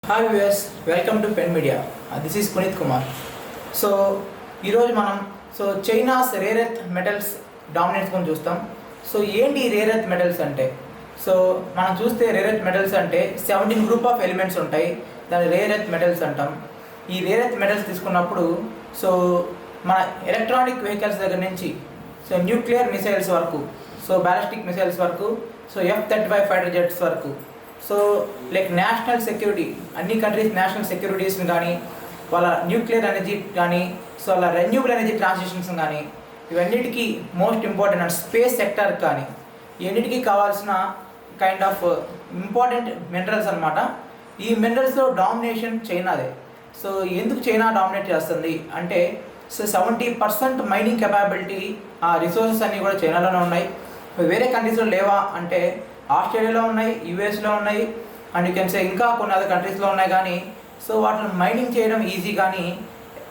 Hi viewers, welcome to Pen Media. This is Puneeth Kumar. So ఈరోజు మనం China's rare earth metals dominates గురించి చూస్తాం. So ఏంటి రేర్ ఎర్త్ మెటల్స్ అంటే? సో మనం చూస్తే రేర్ ఎర్త్ మెటల్స్ అంటే 17 గ్రూప్ ఆఫ్ ఎలిమెంట్స్ ఉంటాయి, దాన్ని రేర్ ఎర్త్ మెటల్స్ అంటాం. ఈ రేర్ ఎర్త్ మెటల్స్ తీసుకున్నప్పుడు సో మన ఎలక్ట్రానిక్ వెహికల్స్ దగ్గర నుంచి న్యూక్లియర్ మిసైల్స్ వరకు, బ్యాలిస్టిక్ మిసైల్స్ వరకు, F-35 ఫైటర్ జెట్స్ వరకు, లైక్ నేషనల్ సెక్యూరిటీ, అన్ని కంట్రీస్ నేషనల్ సెక్యూరిటీస్ని కానీ, వాళ్ళ న్యూక్లియర్ ఎనర్జీ కానీ, వాళ్ళ రెన్యూబుల్ ఎనర్జీ ట్రాన్సిషన్స్ కానీ, ఇవన్నిటికీ most important and space sector కానీ, ఇవన్నిటికీ కావాల్సిన కైండ్ ఆఫ్ ఇంపార్టెంట్ మినరల్స్ అనమాట. ఈ మినరల్స్లో డామినేషన్ చైనాదే. సో ఎందుకు చైనా డామినేట్ చేస్తుంది అంటే 70% మైనింగ్ కెపాబిలిటీ, ఆ రిసోర్సెస్ అన్నీ కూడా చైనాలోనే ఉన్నాయి. వేరే కంట్రీస్లో లేవా అంటే ఆస్ట్రేలియాలో ఉన్నాయి, యూఎస్లో ఉన్నాయి, అండ్ యూ కెన్ సే ఇంకా కొన్ని అదర్ కంట్రీస్లో ఉన్నాయి. కానీ వాటిని మైనింగ్ చేయడం ఈజీ, కానీ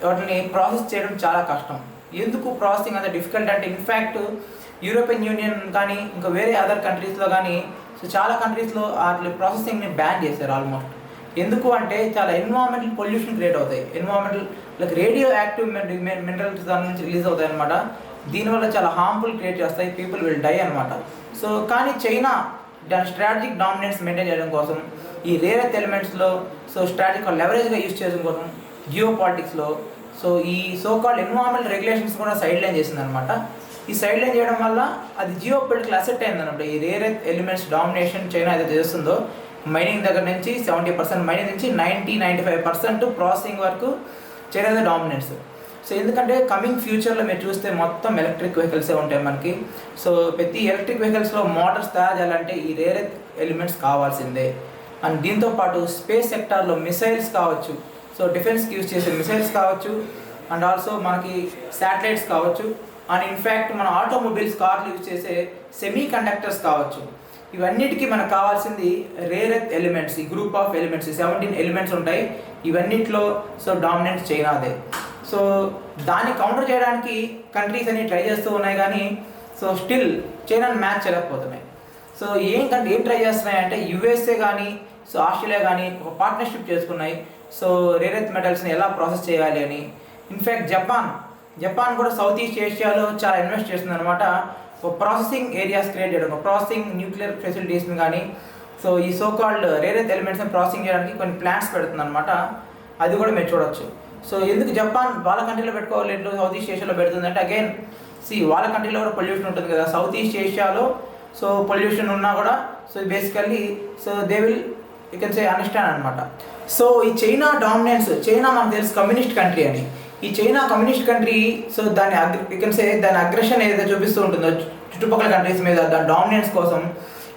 వాటిని ప్రాసెస్ చేయడం చాలా కష్టం. ఎందుకు ప్రాసెసింగ్ అంత డిఫికల్ట్ అంటే, ఇన్ఫ్యాక్ట్ యూరోపియన్ యూనియన్ కానీ ఇంకా వేరే అదర్ కంట్రీస్లో కానీ చాలా కంట్రీస్లో వాటి ప్రాసెసింగ్ని బ్యాన్ చేశారు ఆల్మోస్ట్. ఎందుకు అంటే చాలా ఎన్విరాన్మెంటల్ పొల్యూషన్ క్రియేట్ అవుతాయి, environmental like radio active minerals దాని నుంచి రిలీజ్ అవుతాయి అనమాట. దీనివల్ల చాలా హార్మ్ఫుల్ క్రియేట్ చేస్తాయి, పీపుల్ విల్ డై అనమాట. కానీ చైనా దాని స్ట్రాటజిక్ డామినెన్స్ మెయింటైన్ చేయడం కోసం ఈ రేర్ ఎర్త్ ఎలిమెంట్స్లో స్ట్రాటజిక్ లెవరేజ్గా యూజ్ చేయడం కోసం జియో పాలిటిక్స్లో ఈ కాల్డ్ ఎన్విరాన్మెంటల్ రెగ్యులేషన్స్ కూడా సైడ్ లైన్ చేసింది అనమాట. ఈ సైడ్ లైన్ చేయడం వల్ల అది జియో పొలిటికల్ అసెట్ అయింది అనమాట. ఈ rare earth elements domination China ఏదైతే చేస్తుందో, మైనింగ్ దగ్గర నుంచి 70% మైనింగ్ నుంచి 90-95% ప్రాసెసింగ్ వరకు చైనా డామినెన్స్. ఎందుకంటే కమింగ్ ఫ్యూచర్లో మీరు చూస్తే మొత్తం ఎలక్ట్రిక్ వెహికల్సే ఉంటాయి మనకి. ప్రతి ఎలక్ట్రిక్ వెహికల్స్లో మోటార్స్ తయారు చేయాలంటే ఈ రేర్ ఎర్త్ ఎలిమెంట్స్ కావాల్సిందే. అండ్ దీంతోపాటు స్పేస్ సెక్టార్లో మిసైల్స్ కావచ్చు, డిఫెన్స్కి యూజ్ చేసే మిసైల్స్ కావచ్చు, అండ్ ఆల్సో మనకి శాటిలైట్స్ కావచ్చు, అండ్ ఇన్ఫ్యాక్ట్ మన ఆటోమొబైల్స్, కార్లు యూజ్ చేసే సెమీ కండక్టర్స్ కావచ్చు. ఇవన్నిటికీ మనకు కావాల్సింది రేర్ ఎర్త్ ఎలిమెంట్స్. ఈ గ్రూప్ ఆఫ్ ఎలిమెంట్స్ 17 ఎలిమెంట్స్ ఉంటాయి. ఇవన్నిట్లో డామినెంట్ చైనాదే. దాన్ని కౌంటర్ చేయడానికి కంట్రీస్ అన్ని ట్రై చేస్తూ ఉన్నాయి, కానీ స్టిల్ చైనాని మ్యాచ్ చేయలేకపోతున్నాయి. ఏం ట్రై చేస్తున్నాయి అంటే యుఎస్ఏ కానీ ఆస్ట్రేలియా కానీ ఒక పార్ట్నర్షిప్ చేసుకున్నాయి రేర్ ఎర్త్ మెటల్స్ని ఎలా ప్రాసెస్ చేయాలి అని. ఇన్ఫ్యాక్ట్ జపాన్ కూడా సౌత్ ఈస్ట్ ఏషియాలో చాలా ఇన్వెస్ట్ చేస్తుంది అనమాట. ఒక ప్రాసెసింగ్ ఏరియాస్ క్రియేట్ చేయడం, ఒక ప్రాసెసింగ్ న్యూక్లియర్ ఫెసిలిటీస్ని కానీ ఈ కాల్డ్ రేర్ ఎర్త్ ఎలిమెంట్స్ని ప్రాసెసింగ్ చేయడానికి కొన్ని ప్లాన్స్ పెడుతుంది అనమాట. అది కూడా మీరు చూడొచ్చు. ఎందుకు జపాన్ వాళ్ళ కంట్రీలో పెట్టుకోవాలి, సౌత్ ఈస్ట్ ఏషియాలో పెడుతుందంటే, అగైన్ వాళ్ళ కంట్రీలో కూడా పొల్యూషన్ ఉంటుంది కదా. సౌత్ ఈస్ట్ ఏషియాలో పొల్యూషన్ ఉన్నా కూడా basically they will you can say understand అనమాట. ఈ చైనా డామినెన్స్, చైనా మనకు తెలుసు కమ్యూనిస్ట్ కంట్రీ అని. ఈ చైనా కమ్యూనిస్ట్ కంట్రీ దాని యూ కెన్ సే దాని అగ్రెషన్ ఏదైతే చూపిస్తూ ఉంటుందో చుట్టుపక్కల కంట్రీస్ మీద, దాని డామినెన్స్ కోసం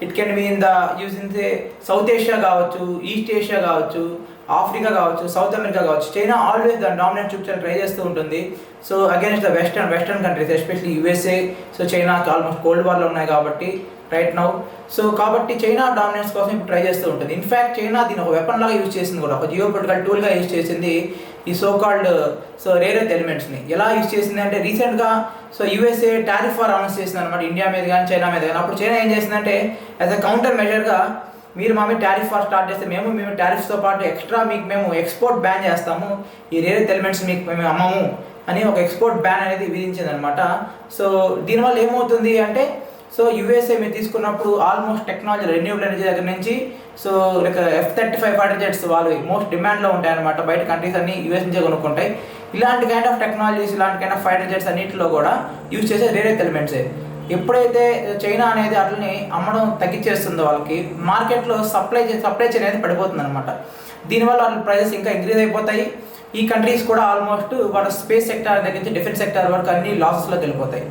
it can be in the using south Asia కావచ్చు, ఈస్ట్ ఏషియా కావచ్చు, ఆఫ్రికా కావచ్చు, సౌత్ అమెరికా కావచ్చు. చైనా ఆల్వేస్ దాని డామినెంట్ చూపించాలని ట్రై చేస్తూ ఉంటుంది. Against the western countries, especially USA. చైనాకి ఆల్మోస్ట్ కోల్డ్ వార్లో ఉన్నాయి కాబట్టి రైట్ నౌ. కాబట్టి చైనా డామినెన్స్ కోసం ఇప్పుడు ట్రై చేస్తూ ఉంటుంది. ఇన్ఫ్యాక్ట్ చైనా దీని ఒక వెపన్ లాగా యూజ్ చేసింది కూడా, ఒక జియో పొలిటికల్ టూల్గా యూజ్ చేసింది ఈ కాల్డ్ రేర్ ఎర్త్ ఎలిమెంట్స్ని. ఎలా యూజ్ చేసింది అంటే, రీసెంట్గా యూఎస్ఏ టారిఫ్ వార్ అనౌన్స్ చేసింది అనమాట, ఇండియా మీద కానీ చైనా మీద కానీ. అప్పుడు చైనా ఏం చేసిందంటే, యాజ్ అ కౌంటర్ మెజర్గా మీరు మా మీద టారిఫ్ వార్ స్టార్ట్ చేస్తే మేము టారిఫ్స్తో పాటు ఎక్స్ట్రా మీకు మేము ఎక్స్పోర్ట్ బ్యాన్ చేస్తాము, ఈ రేర్ ఎర్త్ ఎలిమెంట్స్ మీకు మేము అమ్మము అని ఒక ఎక్స్పోర్ట్ బ్యాన్ అనేది విధించింది అనమాట. దీనివల్ల ఏమవుతుంది అంటే, యూఎస్ఏ మీరు తీసుకున్నప్పుడు ఆల్మోస్ట్ టెక్నాలజీ, రెన్యూబుల్ ఎనర్జీ దగ్గర నుంచి లైక్ F-35 ఫైటర్ జెట్స్ వాళ్ళు మోస్ట్ డిమాండ్లో ఉంటాయి అనమాట. బయట కంట్రీస్ అన్ని యూఎస్ నుంచే కొనుక్కుంటాయి. ఇలాంటి కైండ్ ఆఫ్ టెక్నాలజీస్, ఇలాంటి కైండ్ ఆఫ్ ఫైటర్ జెట్స్ అన్నింటిలో కూడా యూజ్ చేసే రేర్ ఎర్త్ ఎలిమెంట్సే. ఎప్పుడైతే చైనా అనేది అట్లని అమ్మడం తగ్గించేస్తుందో, వాళ్ళకి మార్కెట్లో సప్లై చైన్ అనేది పడిపోతుంది అనమాట. దీనివల్ల వాళ్ళ ప్రైజెస్ ఇంకా ఇంక్రీజ్ అయిపోతాయి. ఈ కంట్రీస్ కూడా ఆల్మోస్ట్ వాళ్ళ స్పేస్ సెక్టార్ దగ్గర నుంచి డిఫెన్స్ సెక్టార్ వరకు అన్ని లాసెస్లోకి వెళ్ళిపోతాయి.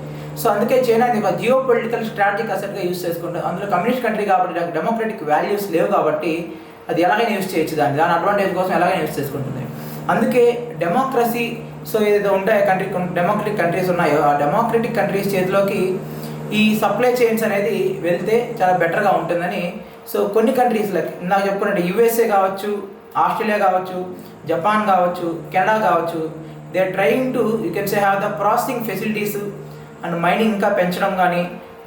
అందుకే చైనా ఒక జియో పొలిటికల్ స్ట్రాటజిక్ అసెట్గా యూజ్ చేసుకుంటుంది. అందులో కమ్యూనిస్ట్ కంట్రీ కాబట్టి దానికి డెమోక్రటిక్ వాల్యూస్ లేవు కాబట్టి అది ఎలాగైనా యూజ్ చేయొచ్చు, దాని అడ్వాంటేజ్ కోసం ఎలాగైనా యూజ్ చేసుకుంటుంది. అందుకే డెమోక్రసీ ఏదైతే ఉంటాయో డెమోక్రటిక్ కంట్రీస్ ఉన్నాయో, ఆ డెమోక్రటిక్ కంట్రీస్ చేతిలోకి ఈ సప్లై చైన్స్ అనేది వెళ్తే చాలా బెటర్గా ఉంటుందని కొన్ని కంట్రీస్ లైక్ నాకు చెప్పుకున్నట్టు యూఎస్ఏ కావచ్చు, ఆస్ట్రేలియా కావచ్చు, జపాన్ కావచ్చు, కెనడా కావచ్చు, they are trying to you can say have the processing facilities and mining ఇంకా పెంచడం కానీ,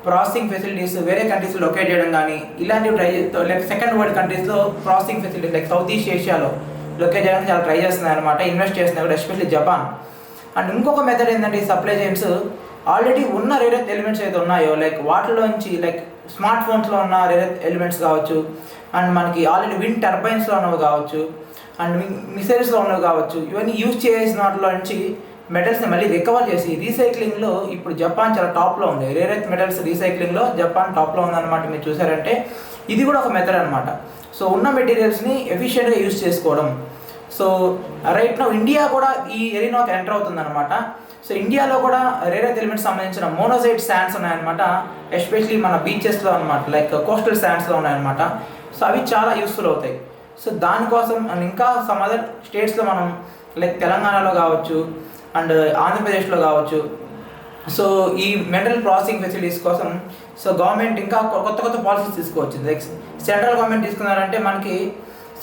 ప్రాసెసింగ్ ఫెసిలిటీస్ వేరే కంట్రీస్లో లొకేట్ చేయడం కానీ ఇలాంటివి ట్రై లైక్ సెకండ్ వరల్డ్ కంట్రీస్లో processing facilities like south east ఏషియాలో లొకేట్ చేయడానికి చాలా ట్రై చేస్తున్నాయి అనమాట, ఇన్వెస్ట్ చేస్తున్నాయి కూడా, ఎస్పెషల్లీ జపాన్. అండ్ ఇంకొక మెథడ్ ఏంటంటే ఈ సప్లై చైన్స్ ఆల్రెడీ ఉన్న రేర్ ఎర్త్ ఎలిమెంట్స్ ఏదైతే ఉన్నాయో లైక్ వాటిలోంచి లైక్ స్మార్ట్ ఫోన్స్లో ఉన్న రేర్ ఎర్త్ ఎలిమెంట్స్ కావచ్చు, అండ్ మనకి ఆల్రెడీ విండ్ టర్బైన్స్లో ఉన్నవి కావచ్చు, అండ్ మిసైల్స్లో ఉన్నవి కావచ్చు, ఇవన్నీ యూజ్ చేసిన వాటిలో నుంచి మెటల్స్ని మళ్ళీ రికవర్ చేసి రీసైక్లింగ్లో ఇప్పుడు జపాన్ చాలా టాప్లో ఉంది. రేర్ ఎర్త్ మెటల్స్ రీసైక్లింగ్లో జపాన్ టాప్లో ఉందన్నమాట. మీరు చూసారంటే ఇది కూడా ఒక మెథడ్ అనమాట. సో ఉన్న మెటీరియల్స్ని ఎఫిషియెంట్గా యూజ్ చేసుకోవడం. సో రైట్ నౌ ఇండియా కూడా ఈ ఎరీనాకి ఎంటర్ అవుతుందన్నమాట. సో ఇండియాలో కూడా రేర్ ఎర్త్ ఎలిమెంట్స్ సంబంధించిన మోనోజైట్ శాండ్స్ ఉన్నాయన్నమాట, ఎస్పెషలీ మన బీచెస్లో అనమాట, లైక్ కోస్టల్ శాండ్స్లో ఉన్నాయన్నమాట. సో అవి చాలా యూస్ఫుల్ అవుతాయి. సో దానికోసం అండ్ ఇంకా సమ్ అదర్ స్టేట్స్లో మనం లైక్ తెలంగాణలో కావచ్చు అండ్ ఆంధ్రప్రదేశ్లో కావచ్చు, సో ఈ మెటల్ ప్రాసెసింగ్ ఫెసిలిటీస్ కోసం సో గవర్నమెంట్ ఇంకా కొత్త కొత్త పాలసీస్ తీసుకోవచ్చు. లైక్ సెంట్రల్ గవర్నమెంట్ తీసుకున్నారంటే మనకి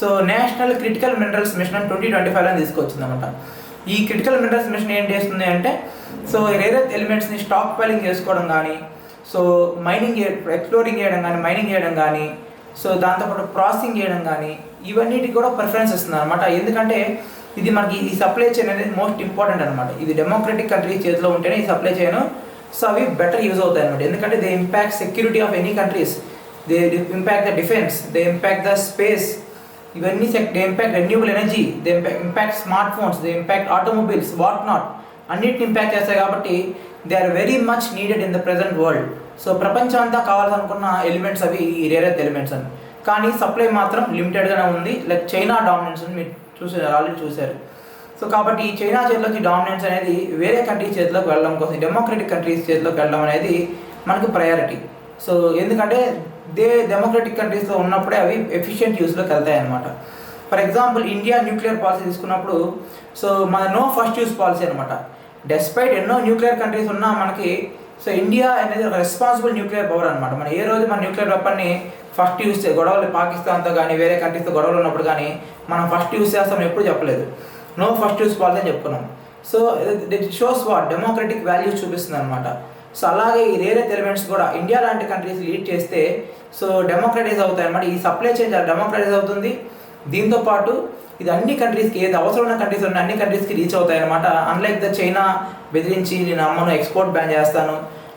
so national critical minerals mission 2025లో తీసుకొచ్చింది అనమాట. ఈ క్రిటికల్ మినరల్స్ మిషన్ ఏం చేస్తుంది అంటే సో రేర్ ఎర్త్ ఎలిమెంట్స్ని స్టాక్ పైలింగ్ చేసుకోవడం కానీ, సో మైనింగ్ ఎక్స్ప్లోరింగ్ చేయడం కానీ, మైనింగ్ చేయడం కానీ, సో దాంతోపాటు ప్రాసెసింగ్ చేయడం కానీ ఇవన్నిటికి కూడా ప్రిఫరెన్స్ ఇస్తుంది అనమాట. ఎందుకంటే ఇది మనకి ఈ సప్లై చైన్ అనేది మోస్ట్ ఇంపార్టెంట్ అనమాట. ఇది డెమోక్రటిక్ కంట్రీస్ చేతిలో ఉంటేనే ఈ సప్లై చైన్ సో అవి బెటర్ యూజ్ అవుతాయి అనమాట. ఎందుకంటే they impact security of any countries, they impact the defence, they impact the space, ఇవన్నీ they impact renewable energy, they impact smartphones, they impact automobiles, what not, అన్నిటిని impact చేస్తాయి. కాబట్టి they are very much needed in the present world. So ప్రపంచం అంతా కావాలనుకున్న elements అవి ఈ rare earth elements అని. కానీ సప్లై మాత్రం లిమిటెడ్గానే ఉంది. లైక్ చైనా డామినెన్స్ అని మీరు ఆల్రెడీ చూశారు. సో కాబట్టి ఈ చైనా చేతిలోకి డామినెన్స్ అనేది వేరే కంట్రీస్ చేతిలోకి వెళ్ళడం కోసం, డెమోక్రటిక్ కంట్రీస్ చేతిలోకి వెళ్ళడం అనేది మనకు ప్రయారిటీ. సో ఎందుకంటే డెమోక్రటిక్ కంట్రీస్లో ఉన్నప్పుడే అవి ఎఫిషియెంట్ యూస్లోకి వెళ్తాయి అనమాట. For example India nuclear policy తీసుకున్నప్పుడు సో మన నో ఫస్ట్ యూస్ పాలసీ అనమాట. డెస్పైట్ ఎన్నో న్యూక్లియర్ కంట్రీస్ ఉన్నా మనకి సో ఇండియా అనేది ఒక రెస్పాన్సిబుల్ న్యూక్లియర్ పవర్ అనమాట. మనం ఏ రోజు మన న్యూక్లియర్ వెపన్ని ఫస్ట్ యూస్ గొడవలు పాకిస్తాన్తో కానీ వేరే కంట్రీస్తో గొడవలు ఉన్నప్పుడు కానీ మనం ఫస్ట్ యూస్ చేస్తామని ఎప్పుడు చెప్పలేదు. నో ఫస్ట్ యూస్ పాలసీ అని చెప్పుకున్నాం. So it shows what democratic values చూపిస్తుంది అనమాట. సో అలాగే ఈ రేర్ ఎర్త్ ఎలిమెంట్స్ కూడా ఇండియా లాంటి కంట్రీస్ లీడ్ చేస్తే సో డెమోక్రటైజ్ అవుతాయి అనమాట. ఈ సప్లై చైన్ డెమోక్రటైజ్ అవుతుంది. దీంతోపాటు ఇది అన్ని కంట్రీస్కి ఏది అవసరమైన కంట్రీస్ ఉన్నాయి అన్ని కంట్రీస్కి రీచ్ అవుతాయి అనమాట. అన్లైక్ ద చైనా బెదిరించి నేను అమ్మను ఎక్స్పోర్ట్ బ్యాన్ చేస్తాను,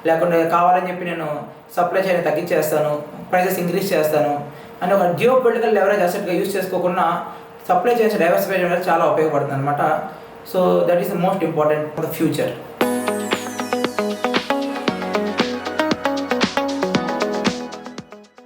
లేకుంటే కావాలని చెప్పి నేను సప్లై చైన్ తగ్గించేస్తాను, ప్రైజెస్ ఇంక్రీజ్ చేస్తాను అని ఒక జియో పొలిటికల్ లెవరేజ్ అసెట్గా యూజ్ చేసుకోకుండా సప్లై చైన్స్ డైవర్సిఫై చేయడం చాలా ఉపయోగపడుతుంది అనమాట. So that is the most important for the future.